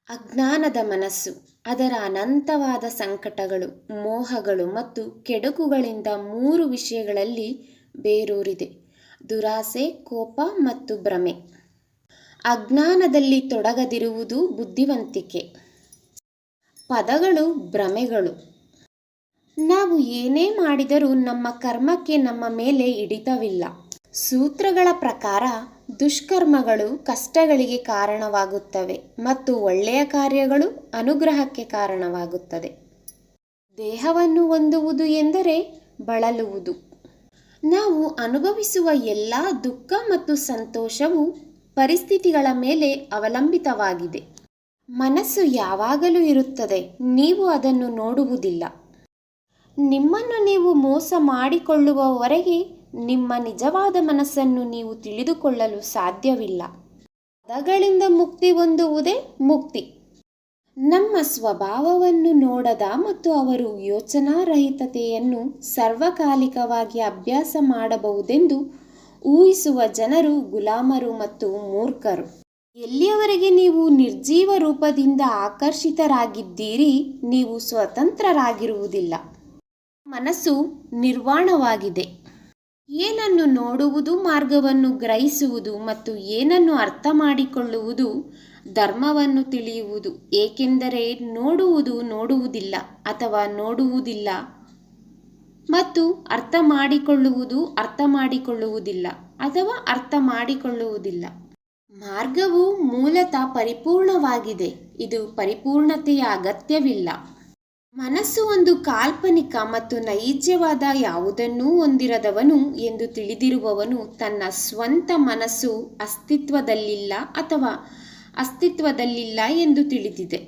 ಅಜ್ಞಾನದ ಮನಸ್ಸು ಅದರ ಅನಂತವಾದ ಸಂಕಟಗಳು, ಮೋಹಗಳು ಮತ್ತು ಕೆಡುಕುಗಳಿಂದ 3 ವಿಷಯಗಳಲ್ಲಿ ಬೇರೂರಿದೆ: ದುರಾಸೆ, ಕೋಪ ಮತ್ತು ಭ್ರಮೆ. ಅಜ್ಞಾನದಲ್ಲಿ ತೊಡಗದಿರುವುದು ಬುದ್ಧಿವಂತಿಕೆ. ಪದಗಳು ಭ್ರಮೆಗಳು. ನಾವು ಏನೇ ಮಾಡಿದರೂ ನಮ್ಮ ಕರ್ಮಕ್ಕೆ ನಮ್ಮ ಮೇಲೆ ಹಿಡಿತವಿಲ್ಲ. ಸೂತ್ರಗಳ ಪ್ರಕಾರ ದುಷ್ಕರ್ಮಗಳು ಕಷ್ಟಗಳಿಗೆ ಕಾರಣವಾಗುತ್ತವೆ ಮತ್ತು ಒಳ್ಳೆಯ ಕಾರ್ಯಗಳು ಅನುಗ್ರಹಕ್ಕೆ ಕಾರಣವಾಗುತ್ತದೆ. ದೇಹವನ್ನು ಹೊಂದುವುದು ಎಂದರೆ ಬಳಲುವುದು. ನಾವು ಅನುಭವಿಸುವ ಎಲ್ಲ ದುಃಖ ಮತ್ತು ಸಂತೋಷವು ಪರಿಸ್ಥಿತಿಗಳ ಮೇಲೆ ಅವಲಂಬಿತವಾಗಿದೆ. ಮನಸ್ಸು ಯಾವಾಗಲೂ ಇರುತ್ತದೆ, ನೀವು ಅದನ್ನು ನೋಡುವುದಿಲ್ಲ. ನಿಮ್ಮನ್ನು ನೀವು ಮೋಸ ಮಾಡಿಕೊಳ್ಳುವವರೆಗೆ ನಿಮ್ಮ ನಿಜವಾದ ಮನಸ್ಸನ್ನು ನೀವು ತಿಳಿದುಕೊಳ್ಳಲು ಸಾಧ್ಯವಿಲ್ಲ. ಪದಗಳಿಂದ ಮುಕ್ತಿ ಹೊಂದುವುದೇ ಮುಕ್ತಿ. ನಮ್ಮ ಸ್ವಭಾವವನ್ನು ನೋಡದ ಮತ್ತು ಅವರು ಯೋಚನಾರಹಿತತೆಯನ್ನು ಸರ್ವಕಾಲಿಕವಾಗಿ ಅಭ್ಯಾಸ ಮಾಡಬಹುದೆಂದು ಊಹಿಸುವ ಜನರು ಗುಲಾಮರು ಮತ್ತು ಮೂರ್ಖರು. ಎಲ್ಲಿಯವರೆಗೆ ನೀವು ನಿರ್ಜೀವ ರೂಪದಿಂದ ಆಕರ್ಷಿತರಾಗಿದ್ದೀರಿ, ನೀವು ಸ್ವತಂತ್ರರಾಗಿರುವುದಿಲ್ಲ. ಮನಸ್ಸು ನಿರ್ವಾಣವಾಗಿದೆ. ಏನನ್ನು ನೋಡುವುದು ಮಾರ್ಗವನ್ನು ಗ್ರಹಿಸುವುದು ಮತ್ತು ಏನನ್ನು ಅರ್ಥ ಮಾಡಿಕೊಳ್ಳುವುದು ಧರ್ಮವನ್ನು ತಿಳಿಯುವುದು. ಏಕೆಂದರೆ ನೋಡುವುದು ನೋಡುವುದಿಲ್ಲ ಅಥವಾ ನೋಡುವುದಿಲ್ಲ ಮತ್ತು ಅರ್ಥ ಮಾಡಿಕೊಳ್ಳುವುದು ಅರ್ಥ ಮಾಡಿಕೊಳ್ಳುವುದಿಲ್ಲ ಅಥವಾ ಅರ್ಥ ಮಾಡಿಕೊಳ್ಳುವುದಿಲ್ಲ. ಮಾರ್ಗವು ಮೂಲತಃ ಪರಿಪೂರ್ಣವಾಗಿದೆ, ಇದು ಪರಿಪೂರ್ಣತೆಯ ಅಗತ್ಯವಿಲ್ಲ. ಮನಸ್ಸು ಒಂದು ಕಾಲ್ಪನಿಕ ಮತ್ತು ನೈಜವಾದ ಯಾವುದನ್ನೂ ಹೊಂದಿರದವನು ಎಂದು ತಿಳಿದಿರುವವನು ತನ್ನ ಸ್ವಂತ ಮನಸ್ಸು ಅಸ್ತಿತ್ವದಲ್ಲಿಲ್ಲ ಅಥವಾ ಅಸ್ತಿತ್ವದಲ್ಲಿಲ್ಲ ಎಂದು ತಿಳಿದಿದೆ.